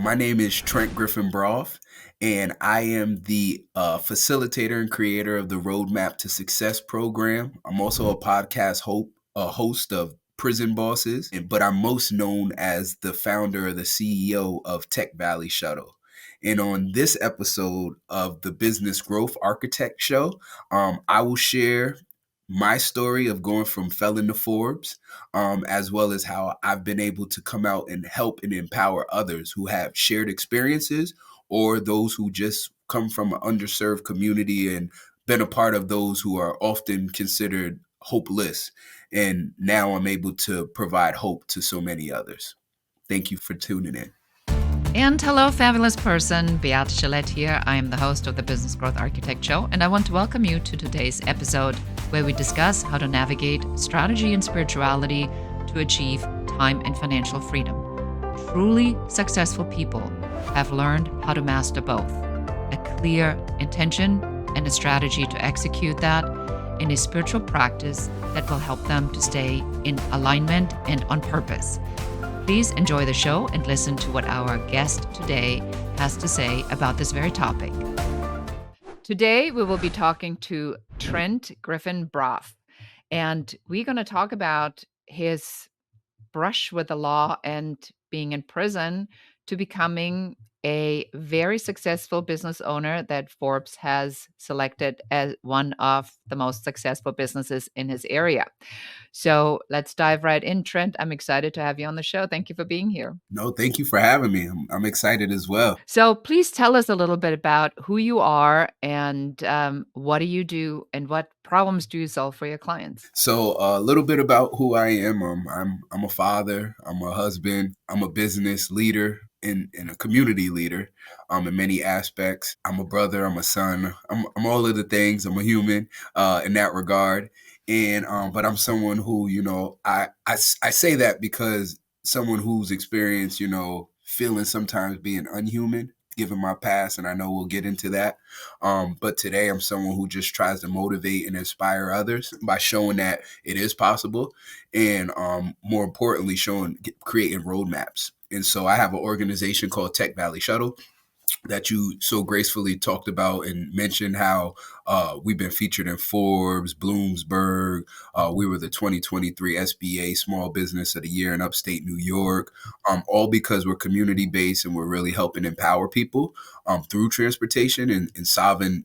My name is Trent Griffin-Braaf, and I am the facilitator and creator of the Roadmap to Success program. I'm also a host of Prison Bosses, but I'm most known as the founder or the CEO of Tech Valley Shuttle. And on this episode of the Business Growth Architect Show, I will share my story of going from felon to Forbes, as well as how I've been able to come out and help and empower others who have shared experiences or those who just come from an underserved community and been a part of those who are often considered hopeless. And now I'm able to provide hope to so many others. Thank you for tuning in. And hello, fabulous person. Beate Gillette here. I am the host of the Business Growth Architect Show, and I want to welcome you to today's episode where we discuss how to navigate strategy and spirituality to achieve time and financial freedom. Truly successful people have learned how to master both, a clear intention and a strategy to execute that in a spiritual practice that will help them to stay in alignment and on purpose. Please enjoy the show and listen to what our guest today has to say about this very topic. Today, we will be talking to Trent Griffin-Braaf, and we're going to talk about his brush with the law and being in prison to becoming a very successful business owner that Forbes has selected as one of the most successful businesses in his area. So let's dive right in, Trent. I'm excited to have you on the show. Thank you for being here. No, thank you for having me. I'm excited as well. So please tell us a little bit about who you are and what do you do and what problems do you solve for your clients? So a little bit about who I am. I'm a father. I'm a husband. I'm a business leader and a community leader. In many aspects. I'm a brother. I'm a son. I'm all of the things. I'm a human in that regard. And but I'm someone who I say that because someone who's experienced feeling sometimes being unhuman given my past, and I know we'll get into that. But today I'm someone who just tries to motivate and inspire others by showing that it is possible, and more importantly, creating roadmaps. And so I have an organization called Tech Valley Shuttle that you so gracefully talked about and mentioned how we've been featured in Forbes, Bloomsburg. We were the 2023 SBA Small Business of the Year in upstate New York, all because we're community-based and we're really helping empower people through transportation and solving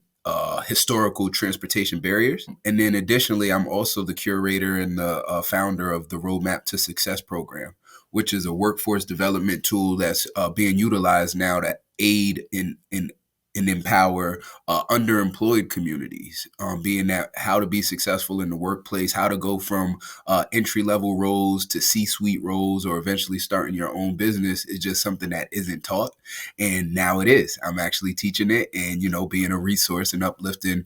historical transportation barriers. And then additionally, I'm also the curator and the founder of the Roadmap to Success program, which is a workforce development tool that's being utilized now to aid and empower underemployed communities, being that how to be successful in the workplace, how to go from entry-level roles to C-suite roles, or eventually starting your own business is just something that isn't taught. And now it is. I'm actually teaching it and, being a resource and uplifting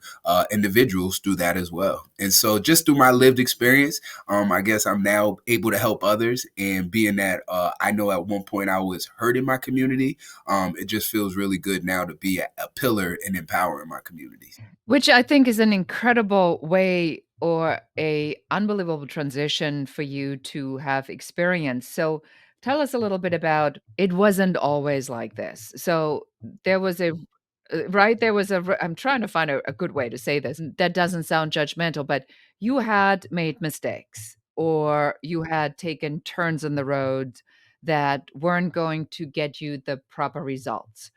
individuals through that as well. And so just through my lived experience, I guess I'm now able to help others. And being that I know at one point I was hurt in my community, it just feels really good now to be a pillar in empowering my communities. Which I think is an incredible way or a unbelievable transition for you to have experienced. So tell us a little bit about it wasn't always like this. So there was I'm trying to find a good way to say this. And that doesn't sound judgmental, but you had made mistakes or you had taken turns in the road that weren't going to get you the proper results.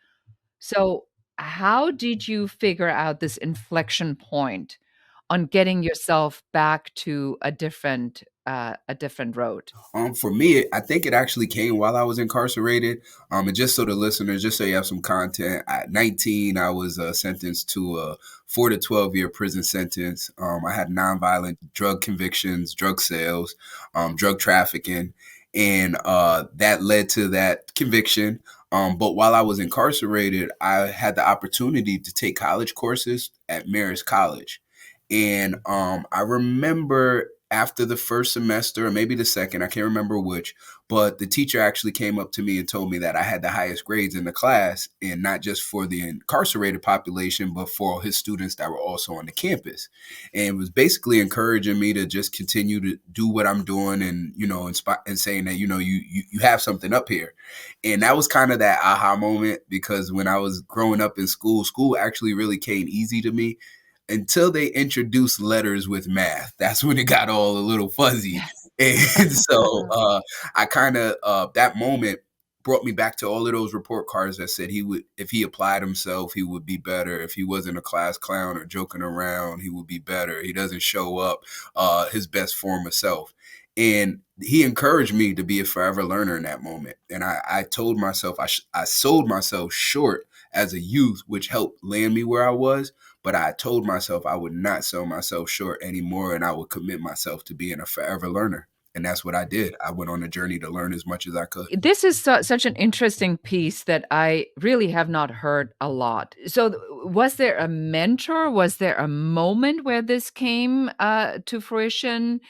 So, how did you figure out this inflection point on getting yourself back to a different road? For me, I think it actually came while I was incarcerated. And just so the listeners, just so you have some content, at 19, I was sentenced to a 4 to 12-year prison sentence. I had nonviolent drug convictions, drug sales, drug trafficking, and that led to that conviction. But while I was incarcerated, I had the opportunity to take college courses at Marist College. And I remember after the first semester, or maybe the second, I can't remember which, but the teacher actually came up to me and told me that I had the highest grades in the class, and not just for the incarcerated population, but for his students that were also on the campus. And was basically encouraging me to just continue to do what I'm doing, and, and saying that, you have something up here. And that was kind of that aha moment, because when I was growing up in school, school actually really came easy to me until they introduced letters with math. That's when it got all a little fuzzy. Yes. And so I kind of, that moment brought me back to all of those report cards that said he would, if he applied himself, he would be better. If he wasn't a class clown or joking around, he would be better. He doesn't show up his best form of self. And he encouraged me to be a forever learner in that moment. And I told myself, I sold myself short as a youth, which helped land me where I was. But I told myself I would not sell myself short anymore, and I would commit myself to being a forever learner. And that's what I did. I went on a journey to learn as much as I could. This is such an interesting piece that I really have not heard a lot. So, was there a mentor? Was there a moment where this came to fruition?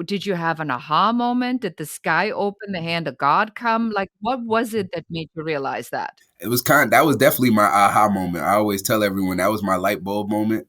Did you have an aha moment? Did the sky open, the hand of God come? Like, what was it that made you realize that? It was that was definitely my aha moment. I always tell everyone that was my light bulb moment.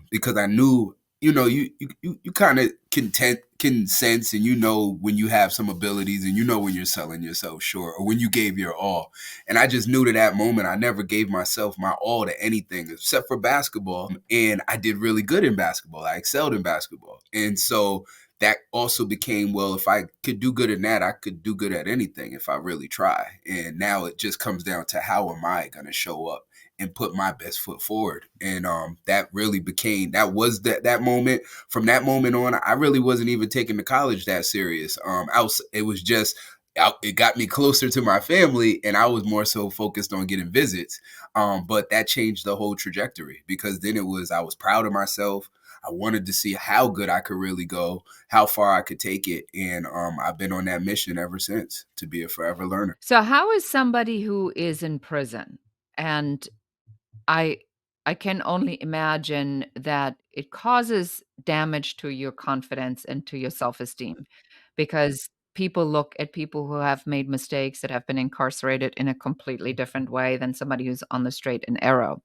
Because I knew, you kind of can sense, and when you have some abilities, and when you're selling yourself short, or when you gave your all. And I just knew to that moment I never gave myself my all to anything except for basketball. And I did really good in basketball. I excelled in basketball. And so that also became, well, if I could do good in that, I could do good at anything if I really try. And now it just comes down to, how am I going to show up and put my best foot forward? And that really became, that moment. From that moment on, I really wasn't even taking the college that serious. It was just, it got me closer to my family, and I was more so focused on getting visits. But that changed the whole trajectory, because then I was proud of myself. I wanted to see how good I could really go, how far I could take it. And I've been on that mission ever since, to be a forever learner. So, how is somebody who is in prison, and I I can only imagine that it causes damage to your confidence and to your self-esteem, because people look at people who have made mistakes, that have been incarcerated, in a completely different way than somebody who's on the straight and narrow.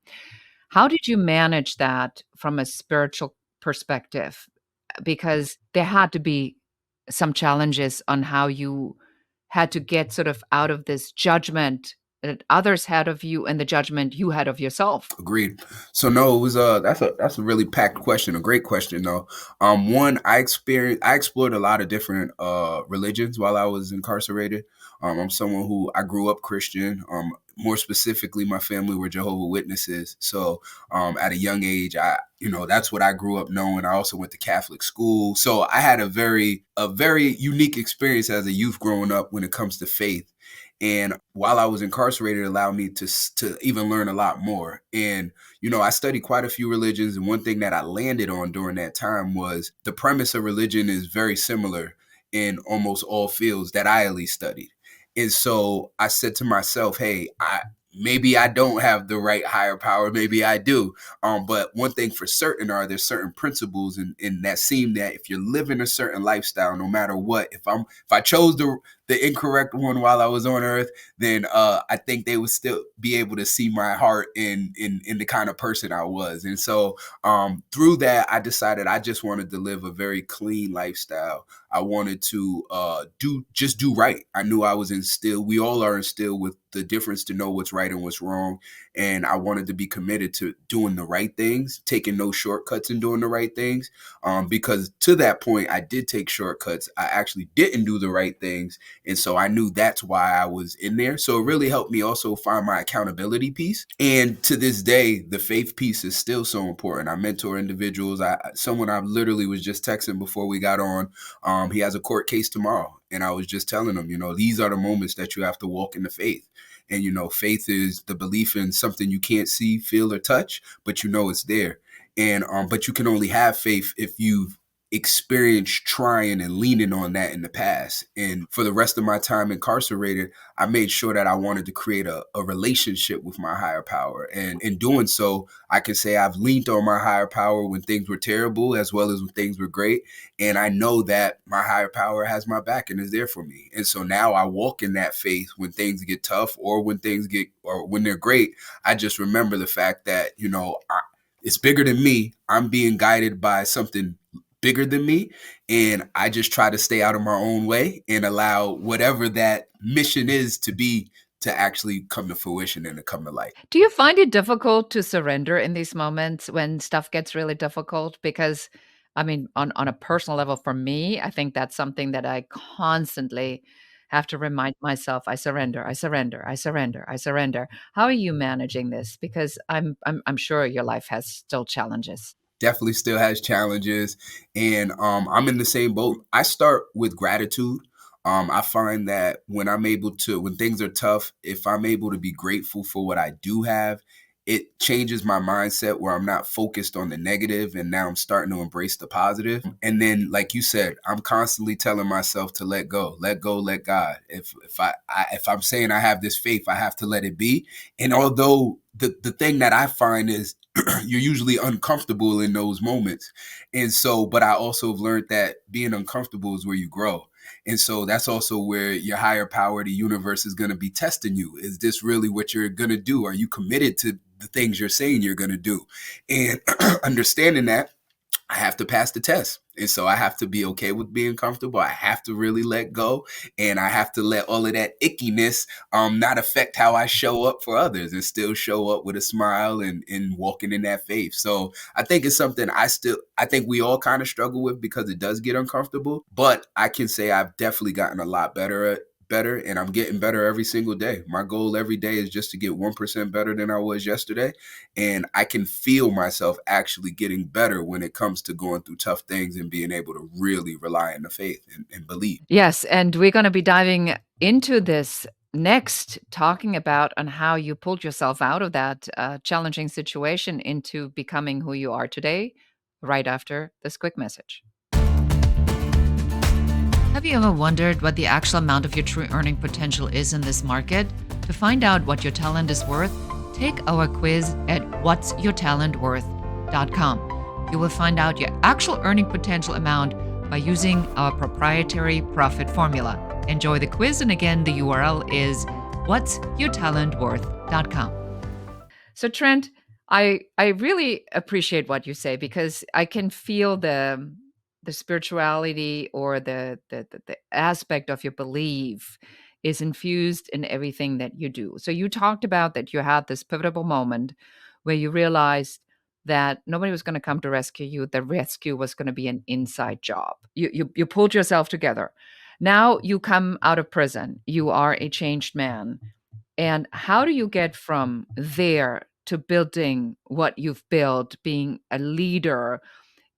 How did you manage that from a spiritual perspective? Because there had to be some challenges on how you had to get sort of out of this judgment that others had of you and the judgment you had of yourself. Agreed. So no, it was that's a really packed question, a great question though. One, I explored a lot of different religions while I was incarcerated. I'm someone who, I grew up Christian. More specifically, my family were Jehovah Witnesses. So at a young age, that's what I grew up knowing. I also went to Catholic school, so I had a very unique experience as a youth growing up when it comes to faith. And while I was incarcerated, it allowed me to even learn a lot more. And I studied quite a few religions, and one thing that I landed on during that time was the premise of religion is very similar in almost all fields that I at least studied. And so I said to myself, hey, maybe I don't have the right higher power, maybe I do. But one thing for certain are, there's certain principles in that seem that if you're living a certain lifestyle, no matter what, if I chose the incorrect one while I was on earth, then I think they would still be able to see my heart in the kind of person I was. And so through that, I decided I just wanted to live a very clean lifestyle. I wanted to do right. I knew I was instilled. We all are instilled with the difference to know what's right and what's wrong. And I wanted to be committed to doing the right things, taking no shortcuts and doing the right things. Because to that point, I did take shortcuts. I actually didn't do the right things. And so I knew that's why I was in there. So it really helped me also find my accountability piece. And to this day, the faith piece is still so important. I mentor individuals. Someone I literally was just texting before we got on. He has a court case tomorrow. And I was just telling him, these are the moments that you have to walk in the faith. And, faith is the belief in something you can't see, feel, or touch, but it's there. And but you can only have faith if you've experienced trying and leaning on that in the past. And for the rest of my time incarcerated, I made sure that I wanted to create a relationship with my higher power. And in doing so, I can say I've leaned on my higher power when things were terrible as well as when things were great. And I know that my higher power has my back and is there for me. And so now I walk in that faith when things get tough or when they're great. I just remember the fact that, it's bigger than me. I'm being guided by something bigger than me. And I just try to stay out of my own way and allow whatever that mission is to actually come to fruition and to come to light. Do you find it difficult to surrender in these moments when stuff gets really difficult? Because, I mean, on a personal level, for me, I think that's something that I constantly have to remind myself, I surrender, I surrender, I surrender, I surrender. How are you managing this? Because I'm sure your life has still challenges. Definitely still has challenges, and I'm in the same boat. I start with gratitude. I find that when things are tough, if I'm able to be grateful for what I do have, it changes my mindset where I'm not focused on the negative, and now I'm starting to embrace the positive. And then, like you said, I'm constantly telling myself to let go, let go, let God. If I'm saying I have this faith, I have to let it be. And although the thing that I find is you're usually uncomfortable in those moments. And so, but I also have learned that being uncomfortable is where you grow. And so that's also where your higher power, the universe, is going to be testing you. Is this really what you're going to do? Are you committed to the things you're saying you're going to do? And understanding that, I have to pass the test. And so I have to be okay with being comfortable. I have to really let go. And I have to let all of that ickiness not affect how I show up for others and still show up with a smile and walking in that faith. So I think it's something I think we all kind of struggle with because it does get uncomfortable. But I can say I've definitely gotten a lot better, and I'm getting better every single day. My goal every day is just to get 1% better than I was yesterday. And I can feel myself actually getting better when it comes to going through tough things and being able to really rely on the faith and believe. Yes, and we're going to be diving into this next, talking about on how you pulled yourself out of that challenging situation into becoming who you are today, right after this quick message. Have you ever wondered what the actual amount of your true earning potential is in this market? To find out what your talent is worth, take our quiz at whatsyourtalentworth.com. You will find out your actual earning potential amount by using our proprietary profit formula. Enjoy the quiz, and again, the URL is whatsyourtalentworth.com. So, Trent, I really appreciate what you say because I can feel the spirituality or the aspect of your belief is infused in everything that you do. So you talked about that you had this pivotal moment where you realized that nobody was going to come to rescue you. The rescue was going to be an inside job. You pulled yourself together. Now you come out of prison. You are a changed man. And how do you get from there to building what you've built, being a leader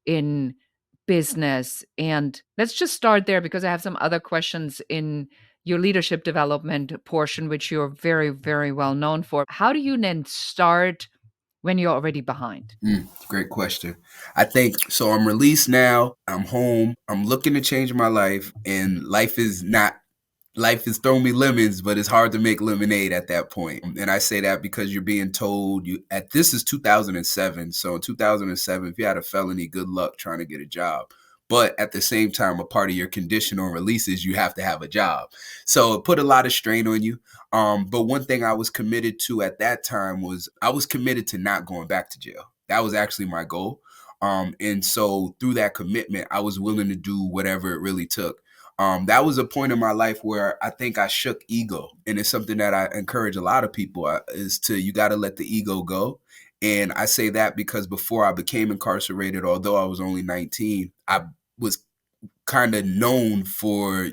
in business? And let's just start there because I have some other questions in your leadership development portion, which you're very, very well known for. How do you then start when you're already behind? Great question. I think so. I'm released now. I'm home. I'm looking to change my life, and life is throwing me lemons, but it's hard to make lemonade at that point. And I say that because you're being told this is 2007. So in 2007, if you had a felony, good luck trying to get a job. But at the same time, a part of your condition on release is you have to have a job. So it put a lot of strain on you. But one thing I was committed to at that time was I was committed to not going back to jail. That was actually my goal. And so through that commitment, I was willing to do whatever it really took. That was a point in my life where I think I shook ego. And it's something that I encourage a lot of people you got to let the ego go. And I say that because before I became incarcerated, although I was only 19, I was kind of known for,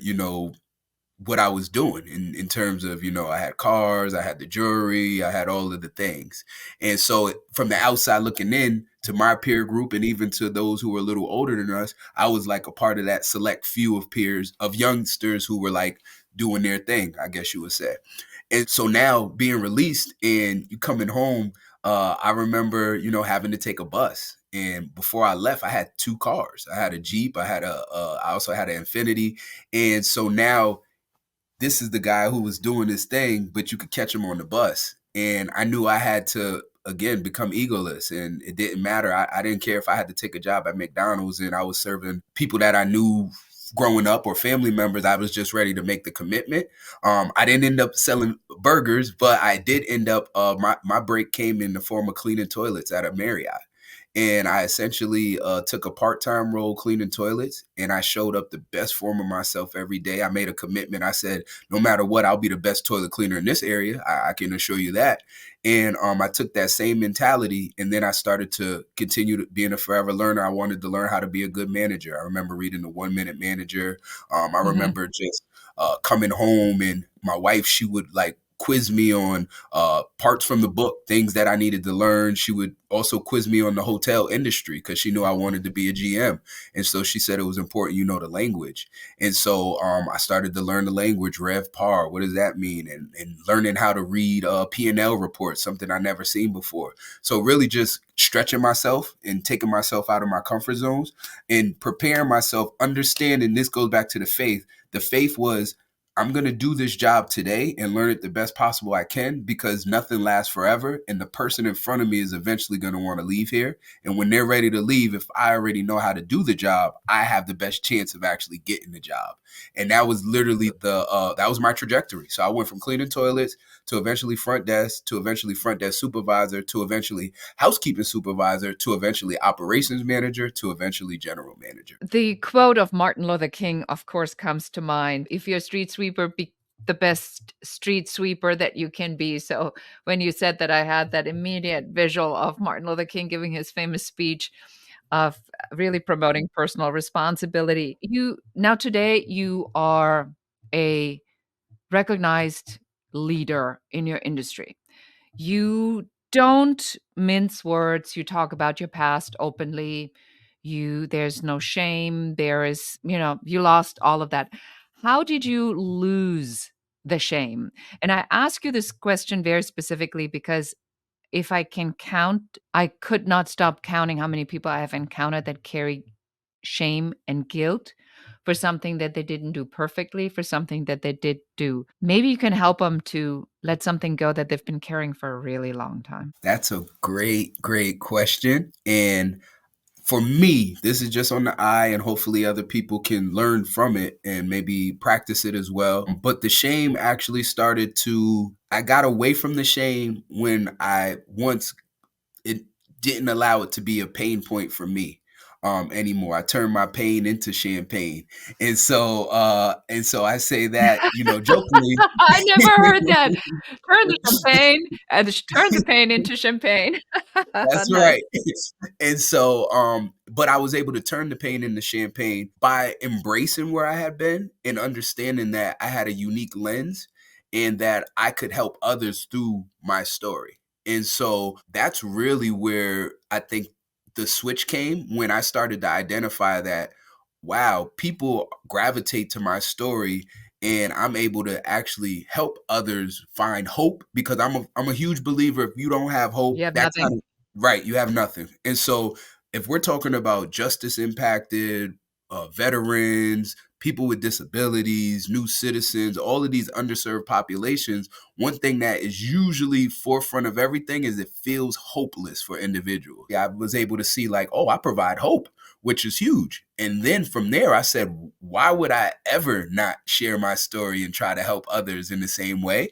what I was doing in terms of, I had cars, I had the jewelry, I had all of the things. And so from the outside looking in to my peer group and even to those who were a little older than us, I was like a part of that select few of peers, of youngsters who were like doing their thing, I guess you would say. And so now being released and you coming home, I remember, having to take a bus. And before I left, I had two cars. I had a Jeep. I also had an Infinity. And so now this is the guy who was doing this thing, but you could catch him on the bus. And I knew I had to, again, become egoless. And it didn't matter. I didn't care if I had to take a job at McDonald's and I was serving people that I knew growing up or family members. I was just ready to make the commitment. I didn't end up selling burgers, but I did end up, my break came in the form of cleaning toilets at a Marriott. And I essentially took a part-time role cleaning toilets, and I showed up the best form of myself every day. I made a commitment. I said, no matter what, I'll be the best toilet cleaner in this area. I can assure you that. And I took that same mentality, and then I started to continue to being a forever learner. I wanted to learn how to be a good manager. I remember reading the 1 Minute Manager. I Mhm. remember just coming home, and my wife, she would like quiz me on parts from the book, things that I needed to learn. She would also quiz me on the hotel industry because she knew I wanted to be a GM. And so she said it was important, the language. And so I started to learn the language, Rev Par. What does that mean? And learning how to read P&L reports, something I never seen before. So really just stretching myself and taking myself out of my comfort zones and preparing myself, understanding this goes back to the faith. The faith was, I'm going to do this job today and learn it the best possible I can because nothing lasts forever. And the person in front of me is eventually going to want to leave here. And when they're ready to leave, if I already know how to do the job, I have the best chance of actually getting the job. And that was literally that was my trajectory. So I went from cleaning toilets to eventually front desk, to eventually front desk supervisor, to eventually housekeeping supervisor, to eventually operations manager, to eventually general manager. The quote of Martin Luther King, of course, comes to mind. If you're a street sweeper, be the best street sweeper that you can be. So when you said that, I had that immediate visual of Martin Luther King giving his famous speech of really promoting personal responsibility. You now today you are a recognized leader in your industry. You don't mince words. You talk about your past openly. There's no shame. You lost all of that. How did you lose the shame? And I ask you this question very specifically because if I can count, I could not stop counting how many people I have encountered that carry shame and guilt for something that they didn't do perfectly, for something that they did do. Maybe you can help them to let something go that they've been carrying for a really long time. That's a great, great question. And for me, this is just on the eye, and hopefully other people can learn from it and maybe practice it as well. But the shame actually I got away from the shame when it didn't allow it to be a pain point for me anymore. I turned my pain into champagne. And so I say that, jokingly. I never heard that. Turn the champagne and turn the pain into champagne. That's Nice. right. And so, but I was able to turn the pain into champagne by embracing where I had been and understanding that I had a unique lens and that I could help others through my story. And so that's really where I think the switch came when I started to identify that, wow, people gravitate to my story and I'm able to actually help others find hope because I'm a huge believer if you don't have You hope, have that nothing. kind of right, you have nothing. And so if we're talking about justice impacted veterans, people with disabilities, new citizens, all of these underserved populations, one thing that is usually forefront of everything is it feels hopeless for individuals. I was able to see like, oh, I provide hope, which is huge. And then from there, I said, why would I ever not share my story and try to help others in the same way?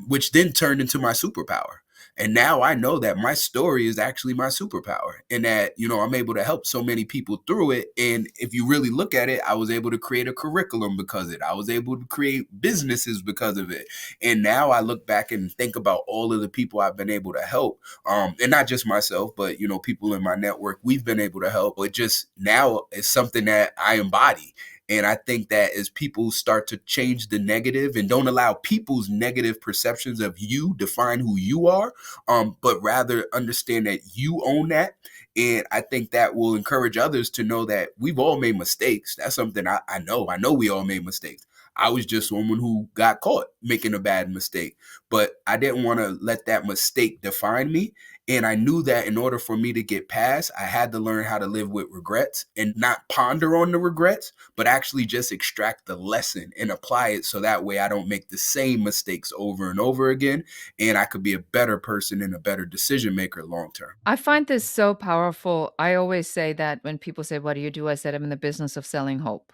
Which then turned into my superpower. And now I know that my story is actually my superpower and that, I'm able to help so many people through it. And if you really look at it, I was able to create a curriculum because of it. I was able to create businesses because of it. And now I look back and think about all of the people I've been able to help. And not just myself, but, people in my network, we've been able to help. It just now is something that I embody. And I think that as people start to change the negative and don't allow people's negative perceptions of you define who you are, but rather understand that you own that. And I think that will encourage others to know that we've all made mistakes. That's something I know. I know we all made mistakes. I was just someone who got caught making a bad mistake. But I didn't want to let that mistake define me. And I knew that in order for me to get past, I had to learn how to live with regrets and not ponder on the regrets, but actually just extract the lesson and apply it so that way I don't make the same mistakes over and over again. And I could be a better person and a better decision maker long term. I find this so powerful. I always say that when people say, "What do you do?" I said, "I'm in the business of selling hope."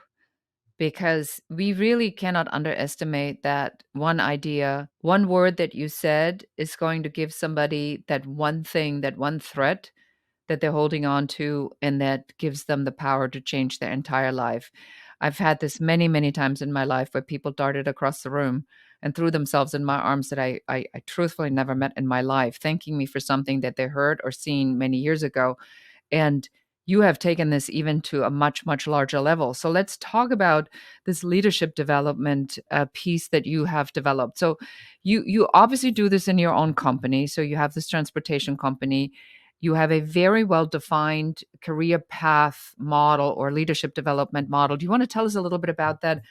Because we really cannot underestimate that one idea, one word that you said is going to give somebody that one thing, that one threat that they're holding on to, and that gives them the power to change their entire life. I've had this many, many times in my life where people darted across the room and threw themselves in my arms that I truthfully never met in my life, thanking me for something that they heard or seen many years ago. And you have taken this even to a much, much larger level. So let's talk about this leadership development piece that you have developed. So you obviously do this in your own company. So you have this transportation company. You have a very well defined career path model or leadership development model. Do you want to tell us a little bit about that,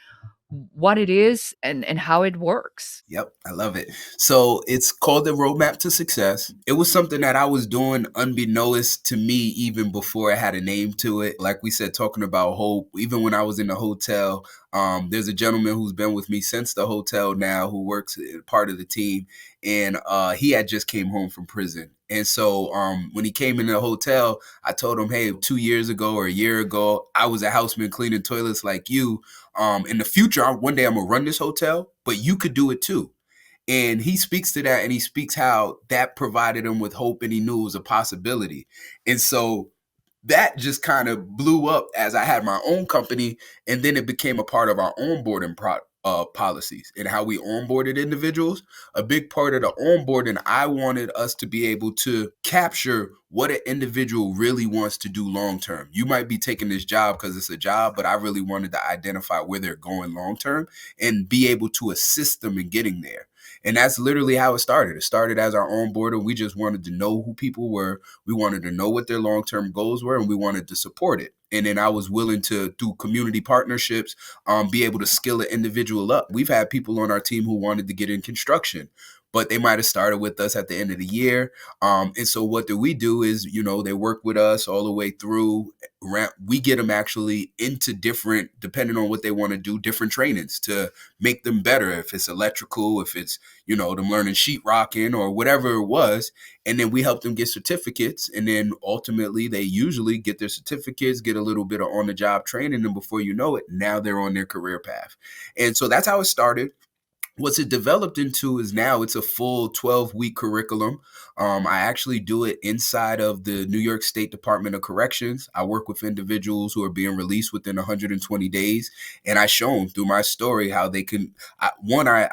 what it is and how it works? Yep, I love it. So it's called the Roadmap to Success. It was something that I was doing unbeknownst to me even before I had a name to it. Like we said, talking about hope, even when I was in the hotel, there's a gentleman who's been with me since the hotel now who works part of the team. And he had just came home from prison. And so when he came in the hotel, I told him, hey, 2 years ago or a year ago, I was a houseman cleaning toilets like you. In the future, one day I'm gonna run this hotel, but you could do it too. And he speaks to that, and he speaks how that provided him with hope, and he knew it was a possibility. And so that just kind of blew up as I had my own company, and then it became a part of our onboarding policies and how we onboarded individuals. A big part of the onboarding, I wanted us to be able to capture what an individual really wants to do long term. You might be taking this job because it's a job, but I really wanted to identify where they're going long term and be able to assist them in getting there. And that's literally how it started. It started as our onboarder. We just wanted to know who people were. We wanted to know what their long-term goals were, and we wanted to support it. And then I was willing to, through community partnerships, be able to skill an individual up. We've had people on our team who wanted to get in construction, but they might have started with us at the end of the year. And so what do we do is, they work with us all the way through. We get them actually into different, depending on what they want to do, different trainings to make them better. If it's electrical, if it's, them learning sheetrocking or whatever it was. And then we help them get certificates. And then ultimately they usually get their certificates, get a little bit of on the job training. And before you know it, now they're on their career path. And so that's how it started. What's it developed into is now it's a full 12-week curriculum. I actually do it inside of the New York State Department of Corrections. I work with individuals who are being released within 120 days. And I show them through my story how they can, I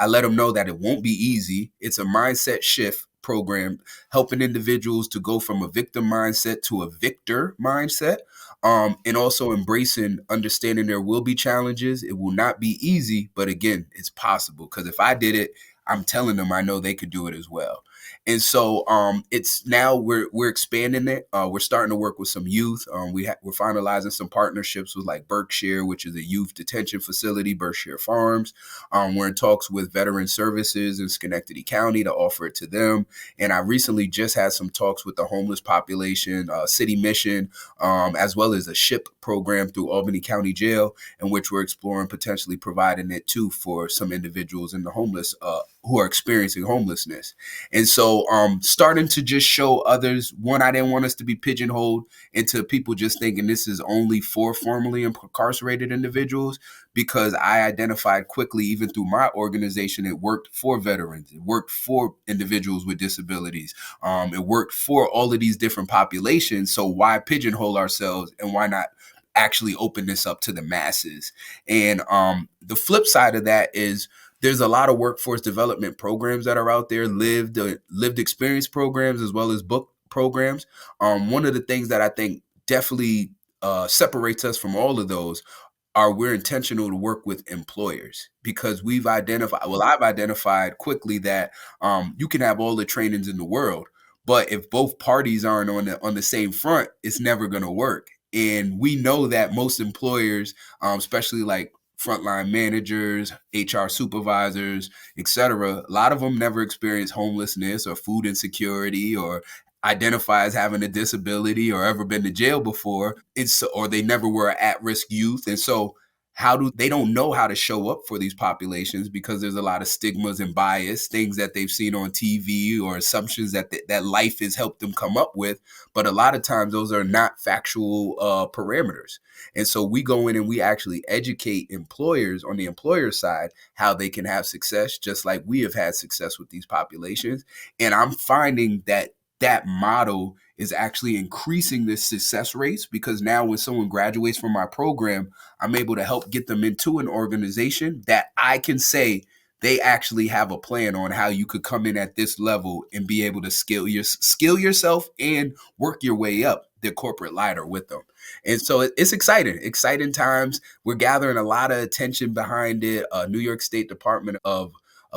let them know that it won't be easy. It's a mindset shift program helping individuals to go from a victim mindset to a victor mindset. And also embracing, understanding there will be challenges. It will not be easy, but again, it's possible. Because if I did it, I'm telling them I know they could do it as well. And so it's now we're expanding it. We're starting to work with some youth. We're finalizing some partnerships with like Berkshire, which is a youth detention facility, Berkshire Farms. We're in talks with Veteran Services in Schenectady County to offer it to them. And I recently just had some talks with the homeless population, City Mission, as well as a SHIP program through Albany County Jail, in which we're exploring potentially providing it too for some individuals in the homeless who are experiencing homelessness. And so starting to just show others, one, I didn't want us to be pigeonholed into people just thinking this is only for formerly incarcerated individuals, because I identified quickly, even through my organization, it worked for veterans. It worked for individuals with disabilities. It worked for all of these different populations. So why pigeonhole ourselves, and why not actually open this up to the masses? And the flip side of that is there's a lot of workforce development programs that are out there, lived experience programs, as well as book programs. One of the things that I think definitely separates us from all of those are we're intentional to work with employers, because I've identified quickly that you can have all the trainings in the world, but if both parties aren't on the same front, it's never going to work. And we know that most employers, especially like frontline managers, HR supervisors, etc. A lot of them never experienced homelessness or food insecurity or identify as having a disability or ever been to jail before. Or they never were at-risk youth. And so they don't know how to show up for these populations because there's a lot of stigmas and bias, things that they've seen on TV or assumptions that life has helped them come up with. But a lot of times those are not factual parameters. And so we go in and we actually educate employers on the employer side how they can have success, just like we have had success with these populations. And I'm finding that model is actually increasing the success rates, because now when someone graduates from my program, I'm able to help get them into an organization that I can say they actually have a plan on how you could come in at this level and be able to skill yourself and work your way up the corporate ladder with them. And so it's exciting times. We're gathering a lot of attention behind it. New York State Department of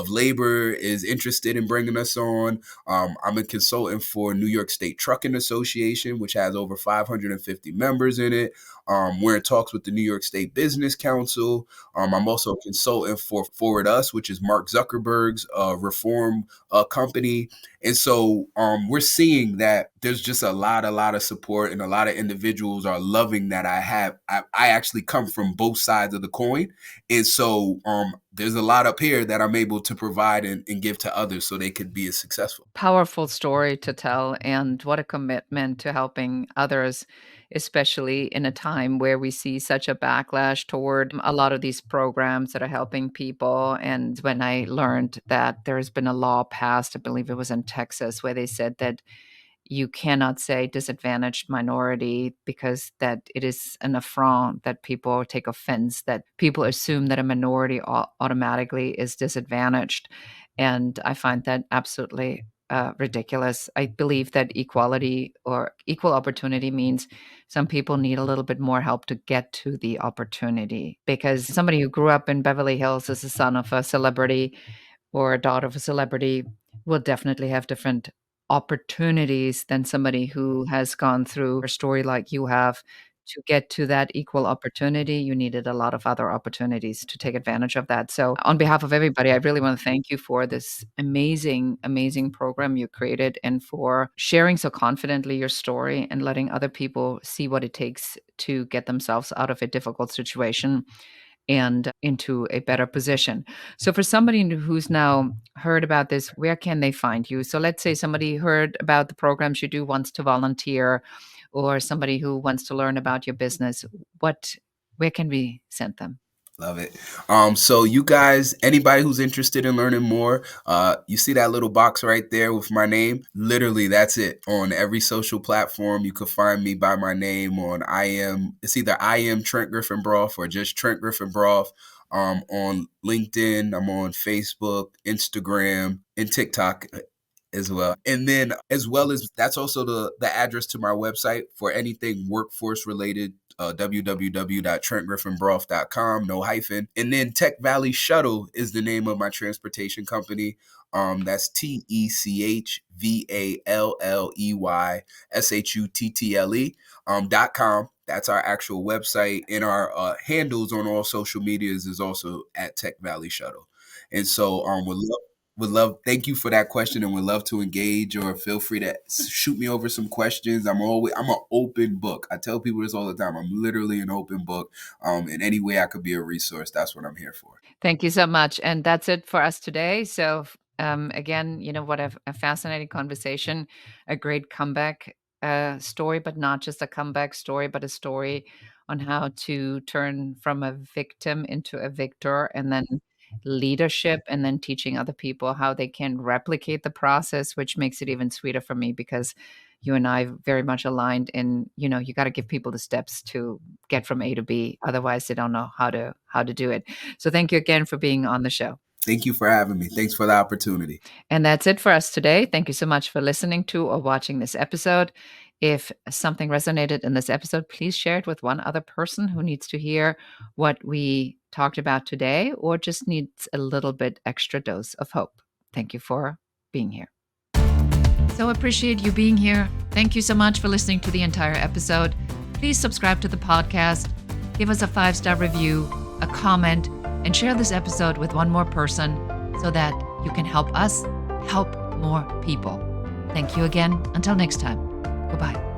Labor is interested in bringing us on. I'm a consultant for New York State Trucking Association, which has over 550 members in it. We're in talks with the New York State Business Council. I'm also a consultant for Forward Us, which is Mark Zuckerberg's reform company. And so we're seeing that there's just a lot of support, and a lot of individuals are loving that I actually come from both sides of the coin. And so there's a lot up here that I'm able to provide and give to others so they could be as successful. Powerful story to tell, and what a commitment to helping others, especially in a time where we see such a backlash toward a lot of these programs that are helping people. And when I learned that there has been a law passed, I believe it was in Texas, where they said that you cannot say disadvantaged minority, because that it is an affront, that people take offense, that people assume that a minority automatically is disadvantaged. And I find that absolutely ridiculous. I believe that equality or equal opportunity means some people need a little bit more help to get to the opportunity, because somebody who grew up in Beverly Hills as a son of a celebrity or a daughter of a celebrity will definitely have different opportunities than somebody who has gone through a story like you have. To get to that equal opportunity, you needed a lot of other opportunities to take advantage of that. So, on behalf of everybody, I really want to thank you for this amazing, amazing program you created, and for sharing so confidently your story and letting other people see what it takes to get themselves out of a difficult situation and into a better position. So for somebody who's now heard about this, where can they find you? So let's say somebody heard about the programs you do, wants to volunteer, or somebody who wants to learn about your business. Where can we send them? Love it. So you guys, anybody who's interested in learning more, you see that little box right there with my name? Literally, that's it. On every social platform, you could find me by my name it's either I am Trent Griffin-Braaf or just Trent Griffin-Braaf. On LinkedIn, I'm on Facebook, Instagram, and TikTok as well. And then as well as that's also the address to my website for anything workforce related, www.trentgriffinbraaf.com, no hyphen. And then Tech Valley Shuttle is the name of my transportation company. That's TECHVALLEYSHUTTLE.com. That's our actual website. And our handles on all social medias is also at Tech Valley Shuttle. And so would love, thank you for that question, and would love to engage, or feel free to shoot me over some questions. I'm an open book. I tell people this all the time. I'm literally an open book. In any way I could be a resource, that's what I'm here for. Thank you so much. And that's it for us today. So, again, what a fascinating conversation, a great comeback story, but not just a comeback story, but a story on how to turn from a victim into a victor, and then leadership, and then teaching other people how they can replicate the process, which makes it even sweeter for me, because you and I very much aligned in, you got to give people the steps to get from A to B. Otherwise, they don't know how to do it. So thank you again for being on the show. Thank you for having me. Thanks for the opportunity. And that's it for us today. Thank you so much for listening to or watching this episode. If something resonated in this episode, please share it with one other person who needs to hear what we talked about today, or just needs a little bit extra dose of hope. Thank you for being here. So appreciate you being here. Thank you so much for listening to the entire episode. Please subscribe to the podcast. Give us a 5-star review. a comment, and share this episode with one more person so that you can help us help more people. Thank you again. Until next time. Goodbye.